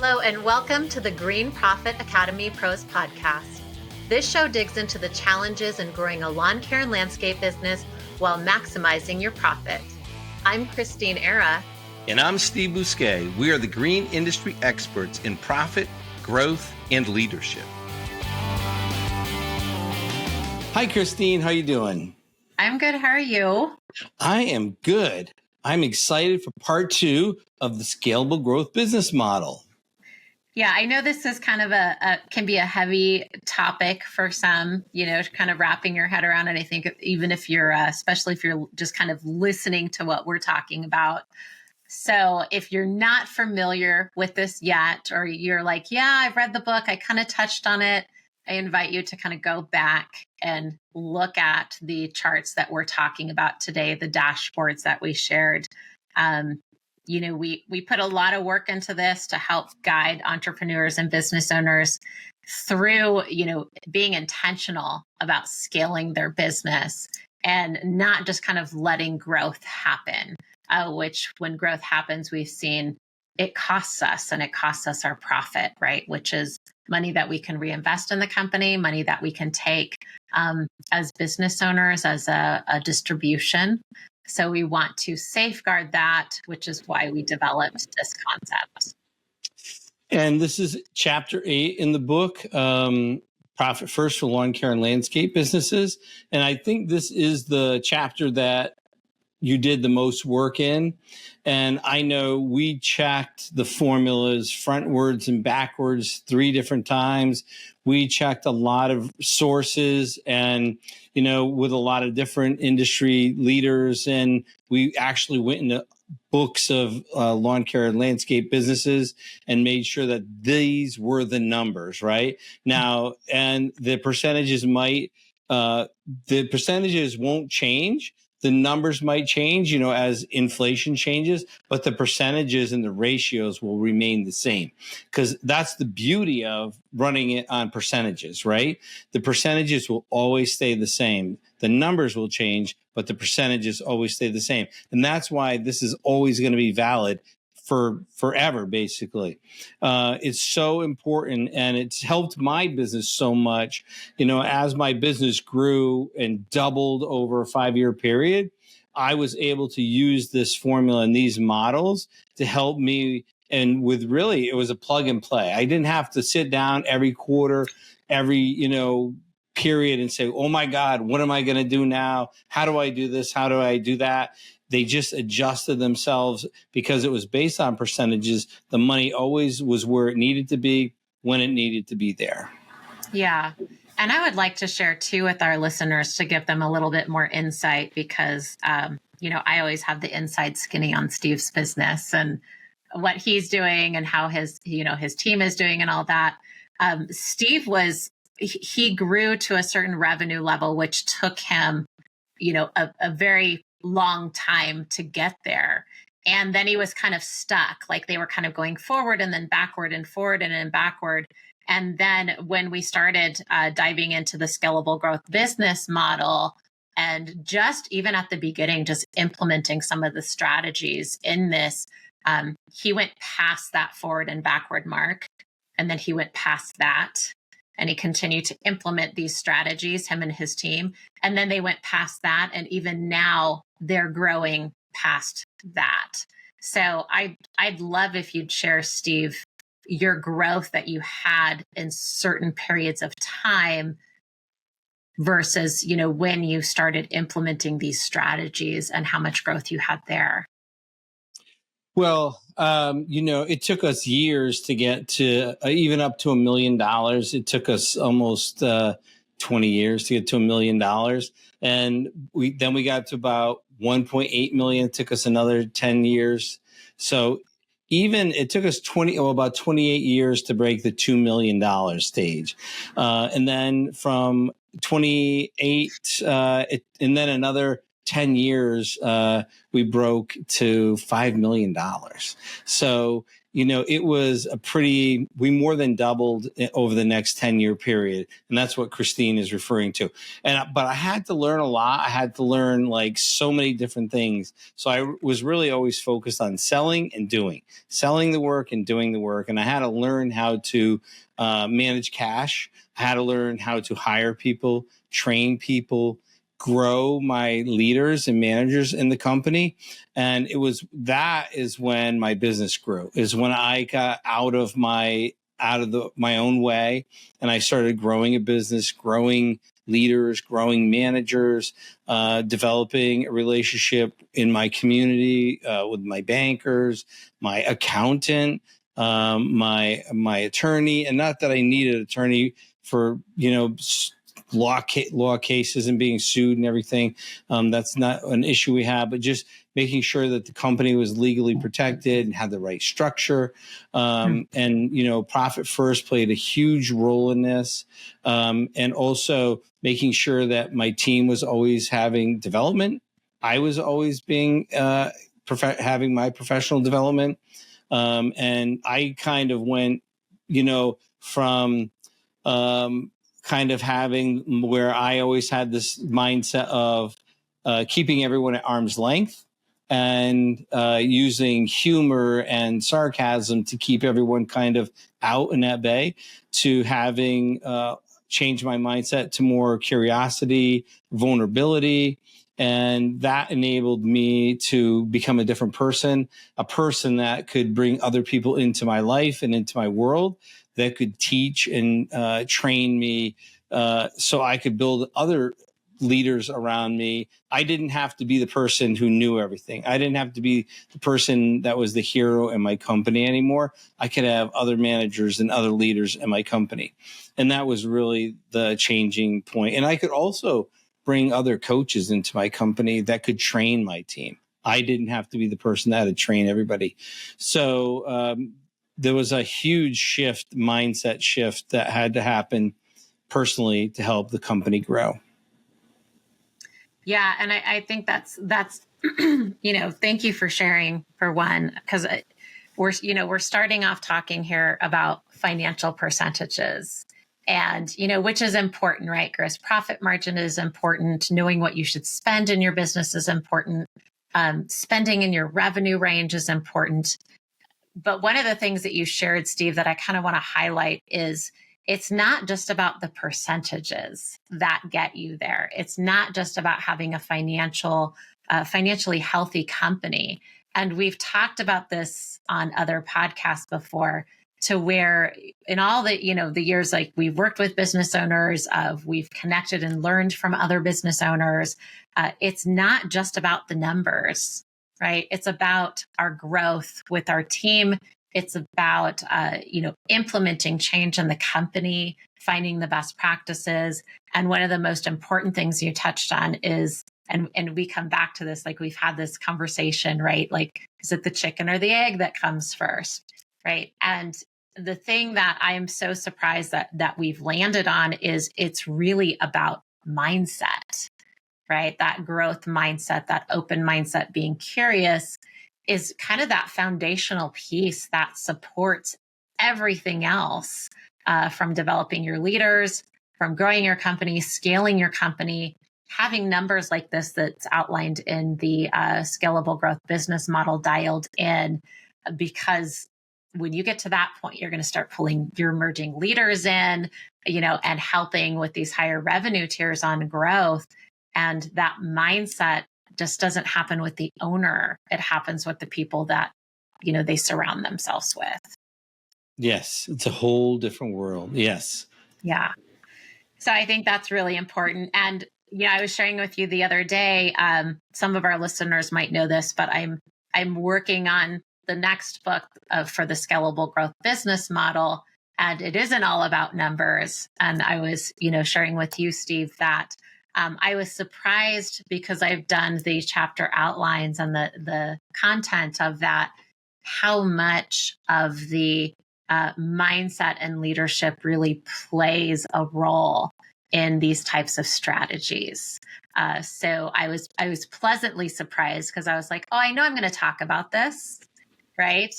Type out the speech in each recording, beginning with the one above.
Hello and welcome to the Green Profit Academy Pros podcast. This show digs into the challenges in growing a lawn care and landscape business while maximizing your profit. I'm Christeen Era. And I'm Steve Bousquet. We are the green industry experts in profit, growth, and leadership. Hi, Christeen. How you doing? I'm good. How are you? I am good. I'm excited for part 2 of the Scalable Growth Business Model. Yeah, I know this is kind of can be a heavy topic for some, kind of wrapping your head around it. I think even if you're, especially if you're just kind of listening to what we're talking about. So if you're not familiar with this yet, or you're like, yeah, I've read the book, I kind of touched on it, I invite you to kind of go back and look at the charts that we're talking about today, the dashboards that we shared. We put a lot of work into this to help guide entrepreneurs and business owners through, being intentional about scaling their business and not just kind of letting growth happen, which when growth happens, we've seen it costs us, and it costs us our profit, right? Which is money that we can reinvest in the company, money that we can take as business owners, as a distribution. So we want to safeguard that, which is why we developed this concept. And this is chapter 8 in the book, Profit First for Lawn Care and Landscape Businesses. And I think this is the chapter that you did the most work in. And I know we checked the formulas frontwards and backwards 3 different times. We checked a lot of sources and, with a lot of different industry leaders. And we actually went into books of lawn care and landscape businesses and made sure that these were the numbers, right? Now, and the percentages won't change. The numbers might change, as inflation changes, but the percentages and the ratios will remain the same, because that's the beauty of running it on percentages, right? The percentages will always stay the same. The numbers will change, but the percentages always stay the same. And that's why this is always going to be valid for forever, basically. It's so important, and it's helped my business so much. As my business grew and doubled over a 5-year period, I was able to use this formula and these models to help me. And it was a plug and play. I didn't have to sit down every quarter, every, period and say, oh my God, what am I going to do now? How do I do this? How do I do that? They just adjusted themselves because it was based on percentages. The money always was where it needed to be when it needed to be there. Yeah. And I would like to share too with our listeners to give them a little bit more insight because, I always have the inside skinny on Steve's business and what he's doing and how his team is doing and all that. Steve he grew to a certain revenue level, which took him, a very long time to get there. And then he was kind of stuck, like they were kind of going forward and then backward and forward and then backward. And then when we started diving into the scalable growth business model, and just even at the beginning, just implementing some of the strategies in this, he went past that forward and backward mark. And then he went past that. And he continued to implement these strategies, him and his team. And then they went past that. And even now they're growing past that. So I'd love if you'd share, Steve, your growth that you had in certain periods of time versus, when you started implementing these strategies and how much growth you had there. Well, it took us years to get to even up to $1 million. It took us almost 20 years to get to $1 million. And we got to about 1.8 million. It took us another 10 years. So it took us about 28 years to break the $2 million stage. And then from 28, and then another 10 years, we broke to $5 million. So it was we more than doubled over the next 10-year period. And that's what Christine is referring to. But I had to learn a lot. I had to learn like so many different things. So I was really always focused on selling the work and doing the work. And I had to learn how to manage cash. I had to learn how to hire people, train people, grow my leaders and managers in the company. And that is when my business grew, is when I got out of my own way. And I started growing a business, growing leaders, growing managers, developing a relationship in my community with my bankers, my accountant, my attorney. And not that I needed an attorney for, law cases and being sued and everything. That's not an issue we have, but just making sure that the company was legally protected and had the right structure. And, Profit First played a huge role in this. And also making sure that my team was always having development. I was always having my professional development. And I kind of went, from kind of having where I always had this mindset of keeping everyone at arm's length and using humor and sarcasm to keep everyone kind of out and at bay, to having changed my mindset to more curiosity, vulnerability. And that enabled me to become a different person, a person that could bring other people into my life and into my world, that could teach and train me so I could build other leaders around me. I didn't have to be the person who knew everything. I didn't have to be the person that was the hero in my company anymore. I could have other managers and other leaders in my company. And that was really the changing point. And I could also bring other coaches into my company that could train my team. I didn't have to be the person that had to train everybody. So there was a huge mindset shift that had to happen personally to help the company grow. Yeah. And I think that's, thank you for sharing, for one, because we're starting off talking here about financial percentages, and, which is important, right? Gross profit margin is important. Knowing what you should spend in your business is important. Spending in your revenue range is important. But one of the things that you shared, Steve, that I kind of want to highlight is it's not just about the percentages that get you there. It's not just about having a financially healthy company. And we've talked about this on other podcasts before, to where in all the, the years, like we've worked with business owners, we've connected and learned from other business owners. It's not just about the numbers, right? It's about our growth with our team. It's about, implementing change in the company, finding the best practices. And one of the most important things you touched on is, and we come back to this, like we've had this conversation, right? Like, is it the chicken or the egg that comes first, right? And the thing that I am so surprised that we've landed on is it's really about mindset, right? That growth mindset, that open mindset, being curious is kind of that foundational piece that supports everything else, from developing your leaders, from growing your company, scaling your company, having numbers like this that's outlined in the scalable growth business model dialed in, because when you get to that point, you're going to start pulling your emerging leaders in, and helping with these higher revenue tiers on growth. And that mindset just doesn't happen with the owner. It happens with the people that, they surround themselves with. Yes. It's a whole different world. Yes. Yeah. So I think that's really important. And, I was sharing with you the other day, some of our listeners might know this, but I'm working on the next book for the scalable growth business model. And it isn't all about numbers. And I was, sharing with you, Steve, that I was surprised, because I've done the chapter outlines and the content of that, how much of the mindset and leadership really plays a role in these types of strategies. So I was pleasantly surprised, because I was like, oh, I know I'm going to talk about this, right?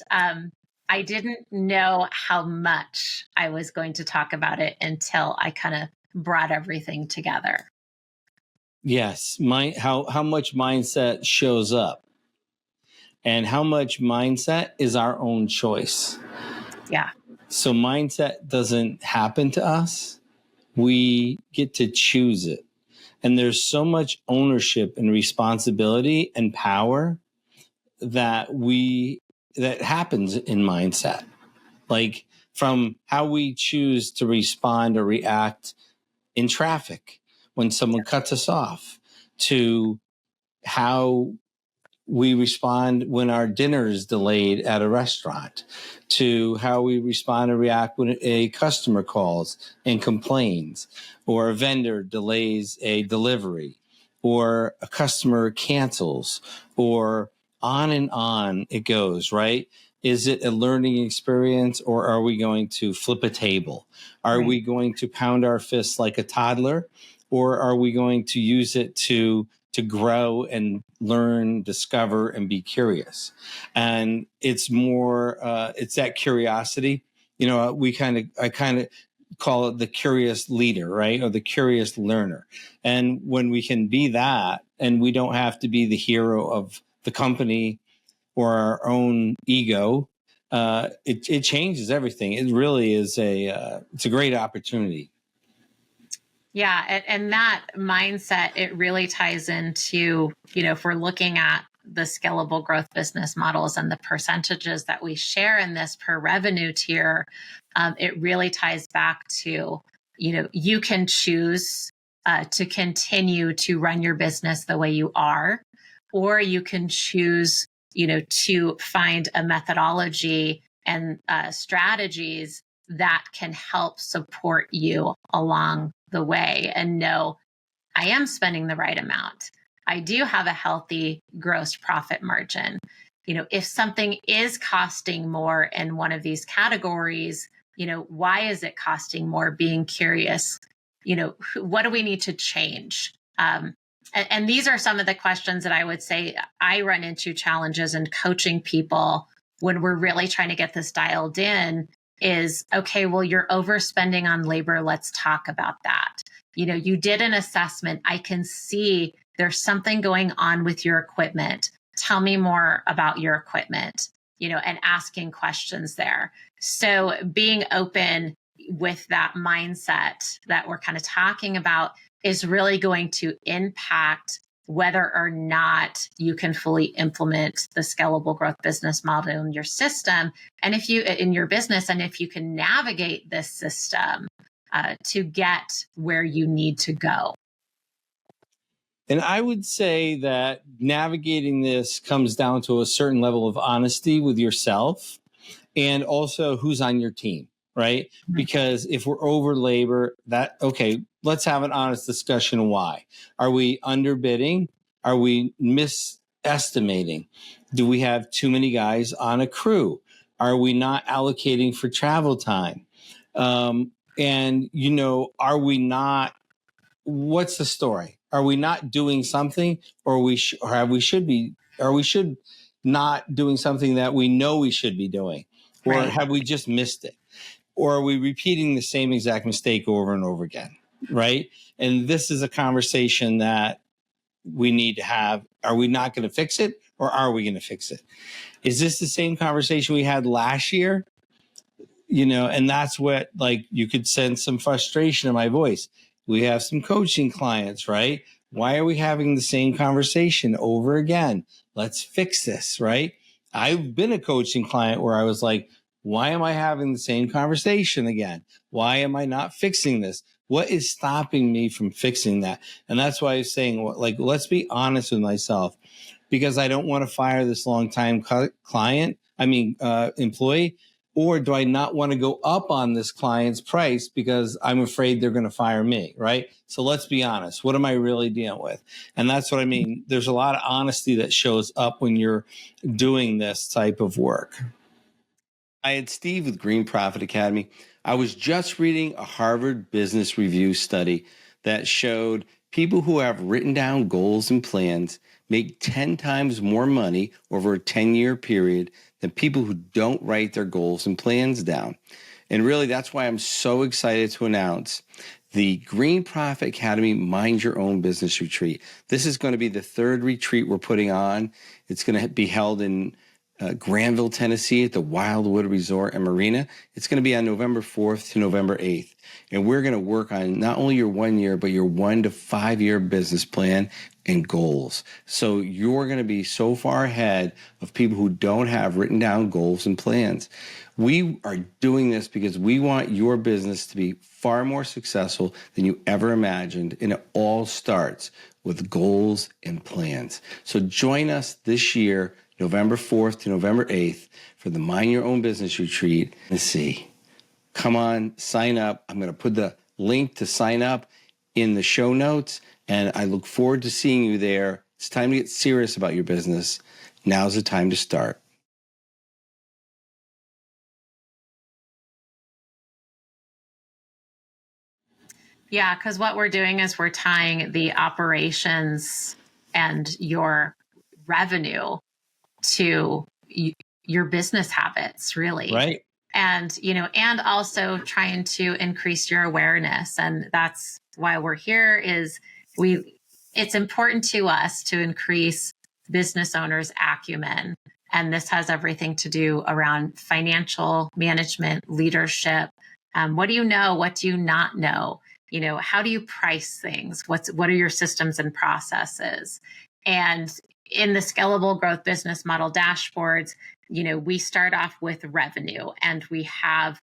I didn't know how much I was going to talk about it until I kind of brought everything together. Yes, how much mindset shows up, and how much mindset is our own choice. Yeah. So mindset doesn't happen to us. We get to choose it. And there's so much ownership and responsibility and power that happens in mindset. Like from how we choose to respond or react in traffic when someone cuts us off, to how we respond when our dinner is delayed at a restaurant, to how we respond and react when a customer calls and complains, or a vendor delays a delivery, or a customer cancels, or on and on it goes, right? Is it a learning experience, or are we going to flip a table? Are we going to pound our fists like a toddler, or are we going to use it to grow and learn, discover, and be curious? And it's more, it's that curiosity. You know, I kind of call it the curious leader, right? Or the curious learner. And when we can be that, and we don't have to be the hero of the company or our own ego, it changes everything. It really is it's a great opportunity. Yeah. And that mindset, it really ties into, if we're looking at the scalable growth business models and the percentages that we share in this per revenue tier, it really ties back to, you can choose to continue to run your business the way you are, or you can choose, to find a methodology and strategies that can help support you along the way and know I am spending the right amount. I do have a healthy gross profit margin. If something is costing more in one of these categories, why is it costing more? Being curious, what do we need to change? And these are some of the questions that I would say I run into challenges in coaching people when we're really trying to get this dialed in is, okay, well, you're overspending on labor. Let's talk about that. You did an assessment. I can see there's something going on with your equipment. Tell me more about your equipment, and asking questions there. So being open with that mindset that we're kind of talking about is really going to impact whether or not you can fully implement the scalable growth business model in your system, and if you in your business, and if you can navigate this system to get where you need to go. And I would say that navigating this comes down to a certain level of honesty with yourself, and also who's on your team, right? Mm-hmm. Because if we're over labor, let's have an honest discussion. Why? Are we underbidding? Are we misestimating? Do we have too many guys on a crew? Are we not allocating for travel time? And, are we not, what's the story? Are we not doing something, or we should not doing something that we know we should be doing? Or have we just missed it? Or are we repeating the same exact mistake over and over again? Right. And this is a conversation that we need to have. Are we not going to fix it, or are we going to fix it? Is this the same conversation we had last year? And that's what, like, you could sense some frustration in my voice. We have some coaching clients, right? Why are we having the same conversation over again? Let's fix this, right? I've been a coaching client where I was like, why am I having the same conversation again? Why am I not fixing this? What is stopping me from fixing that? And that's why I was saying, like, let's be honest with myself, because I don't want to fire this long-time employee. Or do I not want to go up on this client's price because I'm afraid they're going to fire me, right? So let's be honest. What am I really dealing with? And that's what I mean. There's a lot of honesty that shows up when you're doing this type of work. Hi, it's Steve with Green Profit Academy. I was just reading a Harvard Business Review study that showed people who have written down goals and plans make 10 times more money over a 10-year period than people who don't write their goals and plans down. And really, that's why I'm so excited to announce the Green Profit Academy Mind Your Own Business Retreat. This is going to be the third retreat we're putting on. It's going to be held in Granville, Tennessee at the Wildwood Resort and Marina. It's going to be on November 4th to November 8th. And we're going to work on not only your 1 year, but your 1 to 5 year business plan and goals. So you're going to be so far ahead of people who don't have written down goals and plans. We are doing this because we want your business to be far more successful than you ever imagined. And it all starts with goals and plans. So join us this year, November 4th to November 8th, for the Mind Your Own Business Retreat. Let's see. Come on, sign up. I'm going to put the link to sign up in the show notes, and I look forward to seeing you there. It's time to get serious about your business. Now's the time to start. Yeah, because what we're doing is we're tying the operations and your revenue to your business habits, really. Right. And, and also trying to increase your awareness. And that's why we're here it's important to us to increase business owners' acumen. And this has everything to do around financial management, leadership. What do you know? What do you not know? How do you price things? What are your systems and processes? And in the Scalable Growth Business Model dashboards, we start off with revenue, and we have,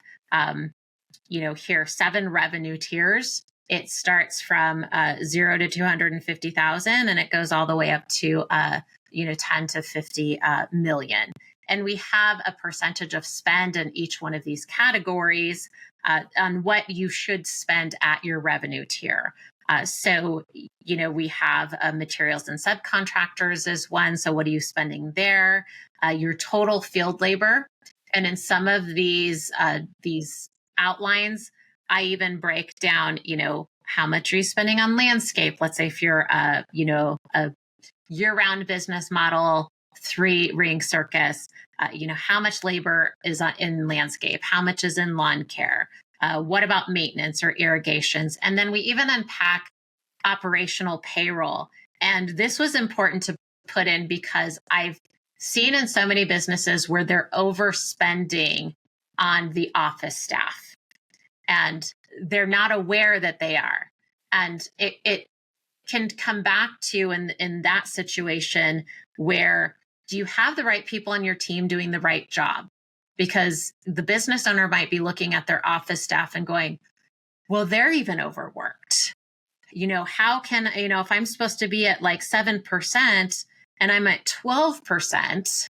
here 7 revenue tiers. It starts from 0 to 250,000, and it goes all the way up to 10 to 50 million. And we have a percentage of spend in each one of these categories on what you should spend at your revenue tier. So we have materials and subcontractors is one. So what are you spending there? Your total field labor. And in some of these outlines, I even break down, how much are you spending on landscape? Let's say if you're, a year-round business model, 3-ring circus, how much labor is in landscape? How much is in lawn care? What about maintenance or irrigations? And then we even unpack operational payroll. And this was important to put in because I've seen in so many businesses where they're overspending on the office staff, and they're not aware that they are. And it can come back to in that situation where, do you have the right people on your team doing the right job? Because the business owner might be looking at their office staff and going, well, they're even overworked. How can, if I'm supposed to be at like 7% and I'm at 12%,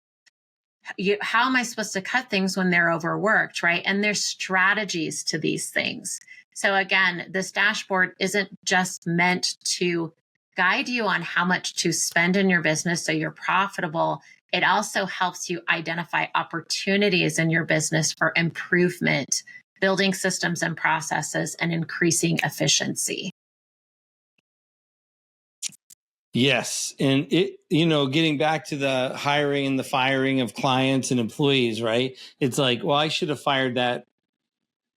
how am I supposed to cut things when they're overworked, right? And there's strategies to these things. So again, this dashboard isn't just meant to guide you on how much to spend in your business so you're profitable. It also helps you identify opportunities in your business for improvement, building systems and processes, and increasing efficiency. Yes. And getting back to the hiring and the firing of clients and employees, right? It's like, well, I should have fired that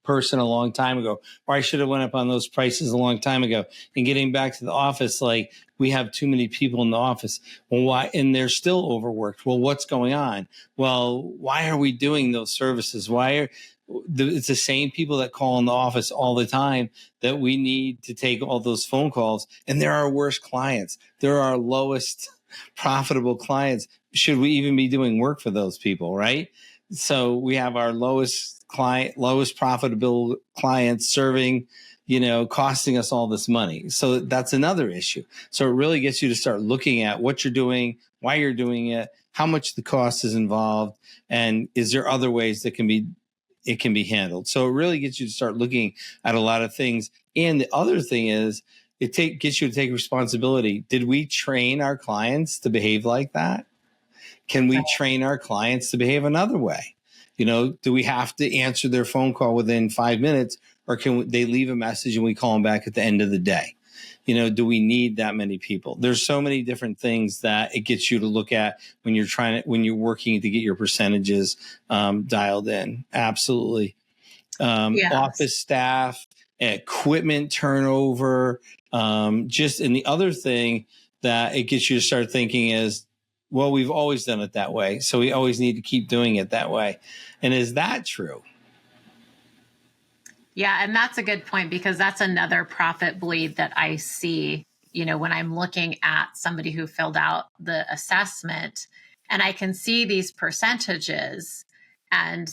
person a long time ago, or I should have went up on those prices a long time ago. And getting back to the office, like, we have too many people in the office. Well, why? And they're still overworked. Well, what's going on? Well, why are we doing those services? It's the same people that call in the office all the time that we need to take all those phone calls. And they're our worst clients. They're our lowest profitable clients. Should we even be doing work for those people, right? So we have our lowest profitable clients serving, costing us all this money. So that's another issue. So it really gets you to start looking at what you're doing, why you're doing it, how much the cost is involved, and is there other ways that it can be handled. So it really gets you to start looking at a lot of things. And the other thing is, gets you to take responsibility. Did we train our clients to behave like that? Can we train our clients to behave another way? Do we have to answer their phone call within 5 minutes, or can they leave a message and we call them back at the end of the day? do we need that many people? There's so many different things that it gets you to look at when you're working to get your percentages dialed in. Absolutely. Yes. Office staff, equipment turnover, and the other thing that it gets you to start thinking is, well, we've always done it that way, so we always need to keep doing it that way. And is that true? Yeah, and that's a good point, because that's another profit bleed that I see, when I'm looking at somebody who filled out the assessment, and I can see these percentages. And,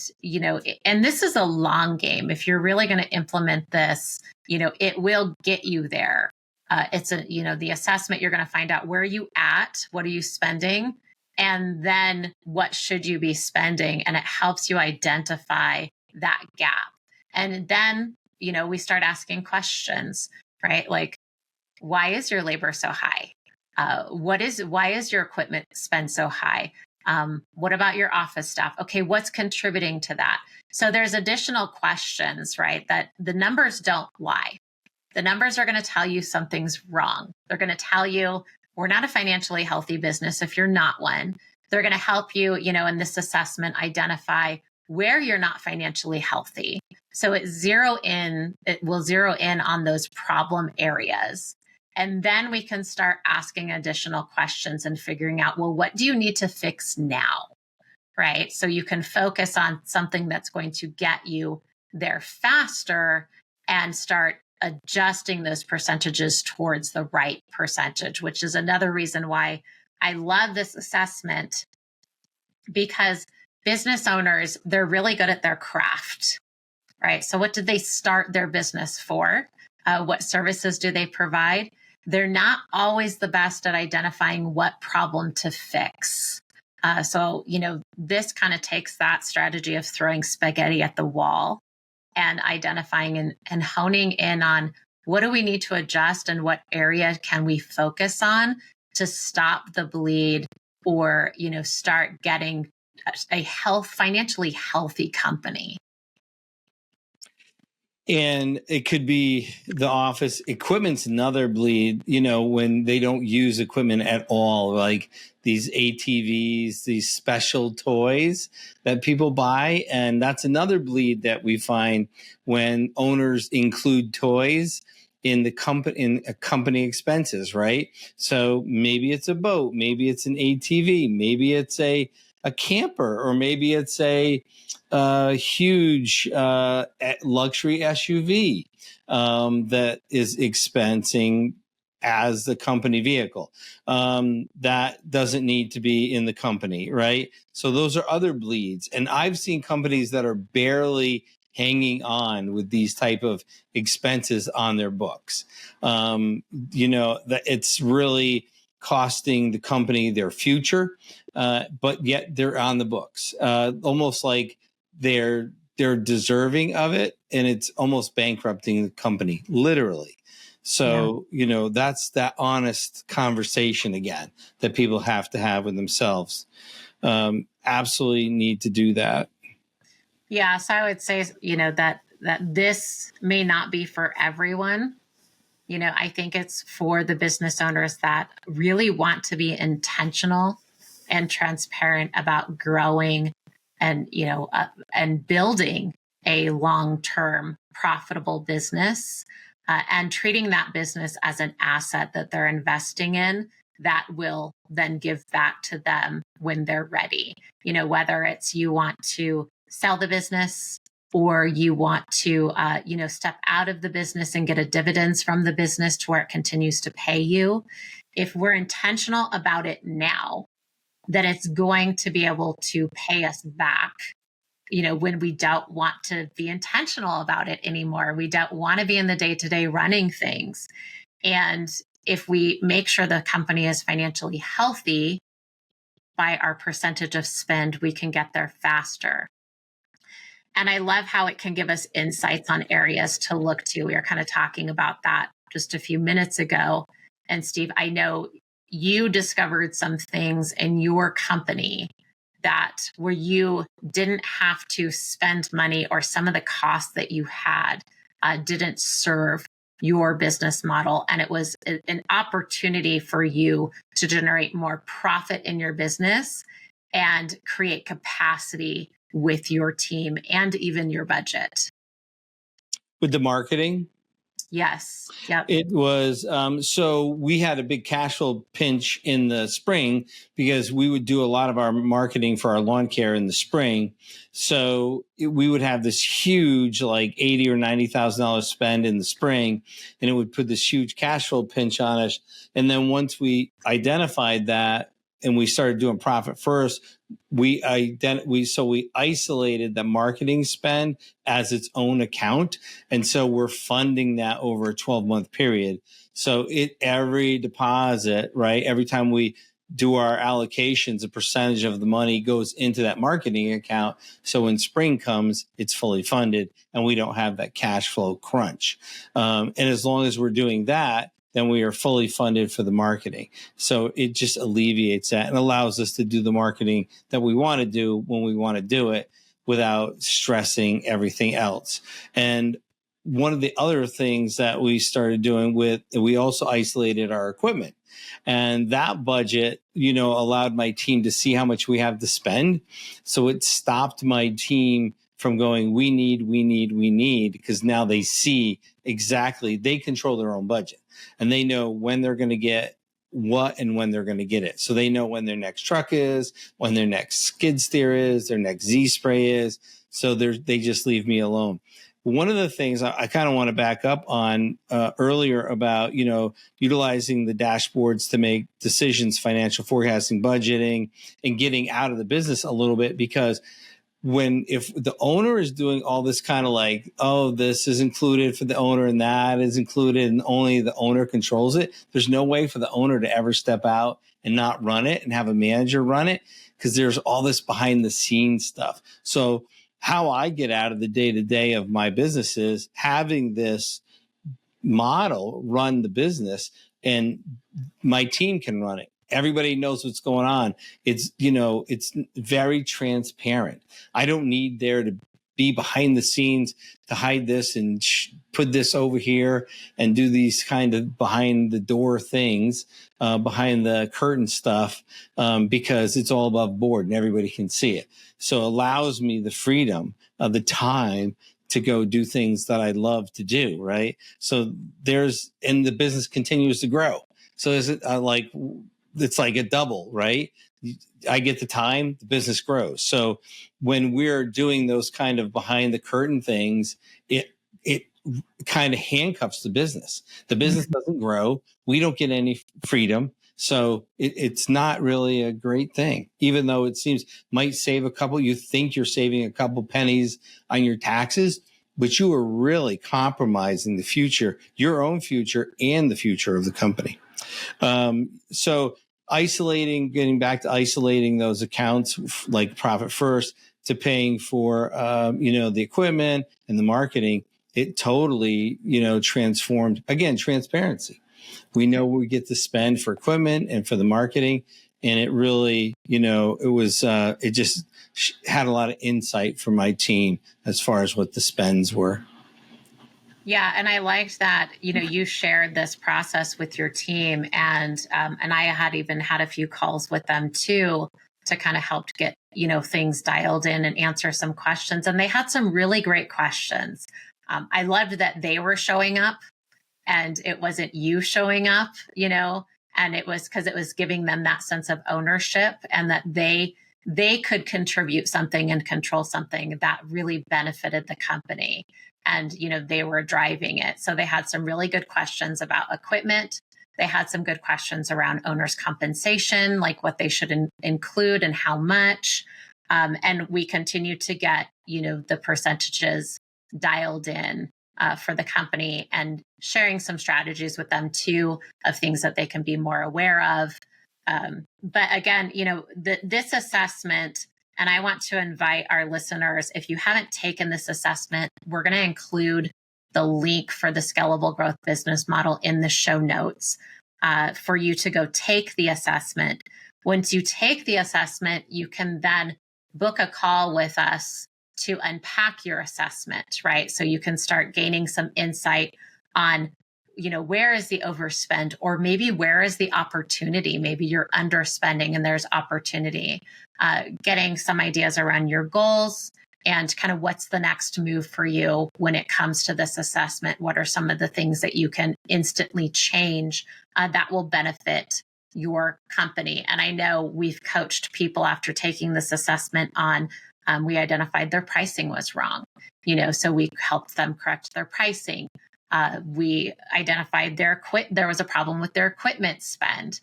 and this is a long game. If you're really going to implement this, it will get you there. The assessment, you're going to find out where are you at, what are you spending, and then what should you be spending? And it helps you identify that gap. And then, we start asking questions, right? Like, why is your labor so high? Why is your equipment spend so high? What about your office staff? Okay, what's contributing to that? So there's additional questions, right? That the numbers don't lie. The numbers are going to tell you something's wrong. They're going to tell you we're not a financially healthy business if you're not one. They're going to help you, in this assessment, identify where you're not financially healthy. So it will zero in on those problem areas. And then we can start asking additional questions and figuring out, well, what do you need to fix now? Right? So you can focus on something that's going to get you there faster and start adjusting those percentages towards the right percentage, which is another reason why I love this assessment, because business owners, they're really good at their craft, right? So what did they start their business for? What services do they provide? They're not always the best at identifying what problem to fix. So this kind of takes that strategy of throwing spaghetti at the wall and identifying and honing in on what do we need to adjust and what area can we focus on to stop the bleed, or, start getting a financially healthy company. And it could be the office equipment's another bleed, when they don't use equipment at all, like these ATVs, these special toys that people buy. And that's another bleed that we find when owners include toys in company expenses, right? So maybe it's a boat, maybe it's an ATV, maybe it's a camper, or maybe it's a huge luxury SUV that is expensing as the company vehicle. That doesn't need to be in the company, right? So those are other bleeds. And I've seen companies that are barely hanging on with these type of expenses on their books. That it's really costing the company their future, but yet they're on the books, almost like they're deserving of it, and it's almost bankrupting the company, literally. So, that's that honest conversation again that people have to have with themselves. Absolutely need to do that. Yeah. So I would say, that this may not be for everyone. I think it's for the business owners that really want to be intentional and transparent about growing and, and building a long-term profitable business, and treating that business as an asset that they're investing in that will then give back to them when they're ready. Whether it's you want to sell the business, or you want to, step out of the business and get a dividends from the business to where it continues to pay you. If we're intentional about it now, then it's going to be able to pay us back, when we don't want to be intentional about it anymore. We don't want to be in the day-to-day running things. And if we make sure the company is financially healthy by our percentage of spend, we can get there faster. And I love how it can give us insights on areas to look to. We were kind of talking about that just a few minutes ago. And Steve, I know you discovered some things in your company that where you didn't have to spend money, or some of the costs that you had didn't serve your business model. And it was an opportunity for you to generate more profit in your business and create capacity with your team and even your budget. With the marketing? Yes. Yep. It was, so we had a big cash flow pinch in the spring because we would do a lot of our marketing for our lawn care in the spring. So we would have this huge, like $80,000 or $90,000 spend in the spring, and it would put this huge cash flow pinch on us. And then once we identified that and we started doing profit first, we isolated the marketing spend as its own account. And so we're funding that over a 12-month period. So every deposit, right? Every time we do our allocations, a percentage of the money goes into that marketing account. So when spring comes, it's fully funded and we don't have that cash flow crunch. And as long as we're doing that, then we are fully funded for the marketing. So it just alleviates that and allows us to do the marketing that we want to do when we want to do it without stressing everything else. And one of the other things that we started doing we also isolated our equipment. And that budget, allowed my team to see how much we have to spend. So it stopped my team from going, we need, because now they see exactly, they control their own budget and they know when they're going to get what and when they're going to get it. So they know when their next truck is, when their next skid steer is, their next Z spray is. So they just leave me alone. One of the things I kind of want to back up on earlier about, utilizing the dashboards to make decisions, financial forecasting, budgeting, and getting out of the business a little bit, because if the owner is doing all this kind of like, oh, this is included for the owner and that is included and only the owner controls it, there's no way for the owner to ever step out and not run it and have a manager run it, because there's all this behind the scenes stuff. So how I get out of the day-to-day of my business is having this model run the business and my team can run it. Everybody knows what's going on. It's very transparent. I don't need there to be behind the scenes to hide this and put this over here and do these kind of behind the door things, behind the curtain stuff, because it's all above board and everybody can see it. So it allows me the freedom of the time to go do things that I love to do. Right. So and the business continues to grow. So is it it's like a double, right? I get the time, the business grows. So when we're doing those kind of behind the curtain things, it kind of handcuffs the business. The business doesn't grow. We don't get any freedom. So it's not really a great thing, even though it might save you think you're saving a couple pennies on your taxes, but you are really compromising the future, your own future and the future of the company. So getting back to isolating those accounts like profit first to paying for, the equipment and the marketing, it totally, transformed, again, transparency. We know we get to spend for equipment and for the marketing. And it really, it just had a lot of insight from my team as far as what the spends were. Yeah, and I liked that, you shared this process with your team, and I had even had a few calls with them too to kind of help get, things dialed in and answer some questions. And they had some really great questions. I loved that they were showing up and it wasn't you showing up, and it was because it was giving them that sense of ownership and that they could contribute something and control something that really benefited the company. And, they were driving it. So they had some really good questions about equipment. They had some good questions around owners' compensation, like what they should include and how much. And we continue to get, the percentages dialed in for the company and sharing some strategies with them too of things that they can be more aware of. But again, this assessment, and I want to invite our listeners, if you haven't taken this assessment, we're going to include the link for the Scalable Growth Business Model in the show notes for you to go take the assessment. Once you take the assessment, you can then book a call with us to unpack your assessment, right? So you can start gaining some insight on where is the overspend, or maybe where is the opportunity? Maybe you're underspending and there's opportunity. Getting some ideas around your goals and kind of what's the next move for you when it comes to this assessment. What are some of the things that you can instantly change that will benefit your company? And I know we've coached people after taking this assessment on, we identified their pricing was wrong, so we helped them correct their pricing. We identified there was a problem with their equipment spend,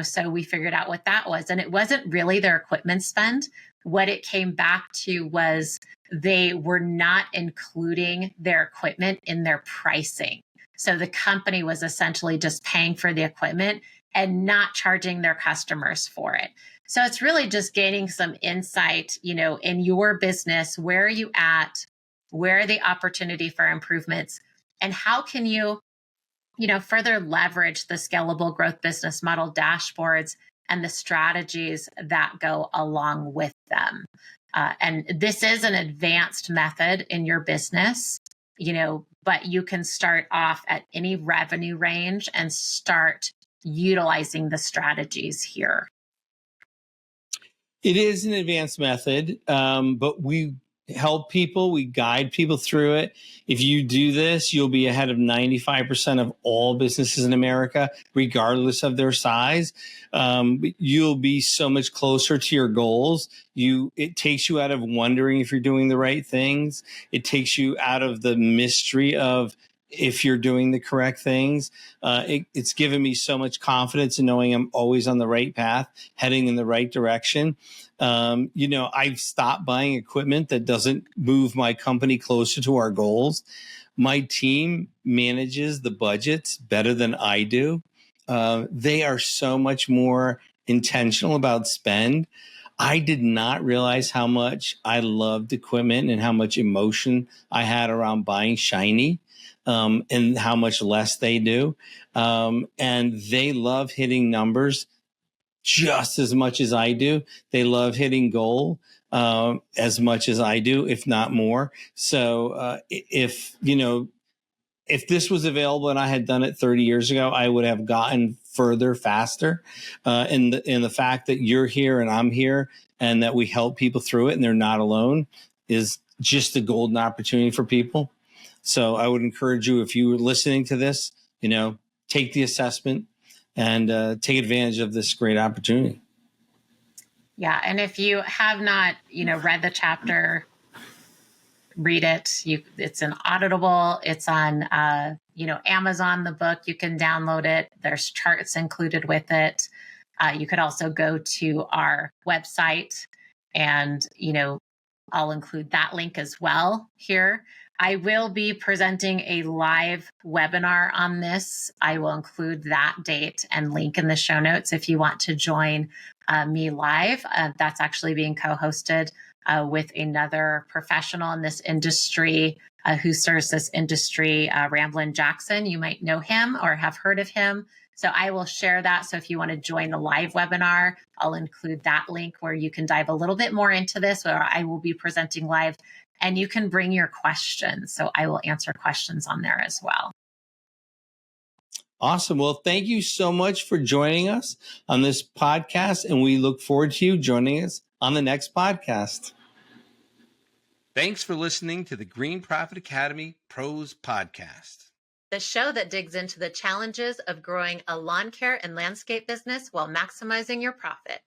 so we figured out what that was. And it wasn't really their equipment spend. What it came back to was they were not including their equipment in their pricing. So the company was essentially just paying for the equipment and not charging their customers for it. So it's really just gaining some insight, in your business. Where are you at? Where are the opportunity for improvements? And how can you, further leverage the scalable growth business model dashboards and the strategies that go along with them? And this is an advanced method in your business, but you can start off at any revenue range and start utilizing the strategies here. It is an advanced method, but we help people, we guide people through it. If you do this, you'll be ahead of 95% of all businesses in America, regardless of their size. You'll be so much closer to your goals. It takes you out of wondering if you're doing the right things. It takes you out of the mystery of if you're doing the correct things. It's given me so much confidence in knowing I'm always on the right path, heading in the right direction. I've stopped buying equipment that doesn't move my company closer to our goals. My team manages the budgets better than I do. They are so much more intentional about spend. I did not realize how much I loved equipment and how much emotion I had around buying shiny. And how much less they do. And they love hitting numbers just as much as I do. They love hitting goal as much as I do, if not more. So if this was available and I had done it 30 years ago, I would have gotten further faster. And the fact that you're here and I'm here and that we help people through it and they're not alone is just a golden opportunity for people. So I would encourage you, if you were listening to this, take the assessment and take advantage of this great opportunity. Yeah. And if you have not, read the chapter, read it. It's an auditable. It's on, Amazon, the book. You can download it. There's charts included with it. You could also go to our website and, I'll include that link as well here. I will be presenting a live webinar on this. I will include that date and link in the show notes if you want to join me live. That's actually being co-hosted with another professional in this industry who serves this industry, Ramblin' Jackson. You might know him or have heard of him. So I will share that. So if you want to join the live webinar, I'll include that link where you can dive a little bit more into this, where I will be presenting live. And you can bring your questions. So I will answer questions on there as well. Awesome. Well, thank you so much for joining us on this podcast. And we look forward to you joining us on the next podcast. Thanks for listening to the Green Profit Academy Pros Podcast, the show that digs into the challenges of growing a lawn care and landscape business while maximizing your profit.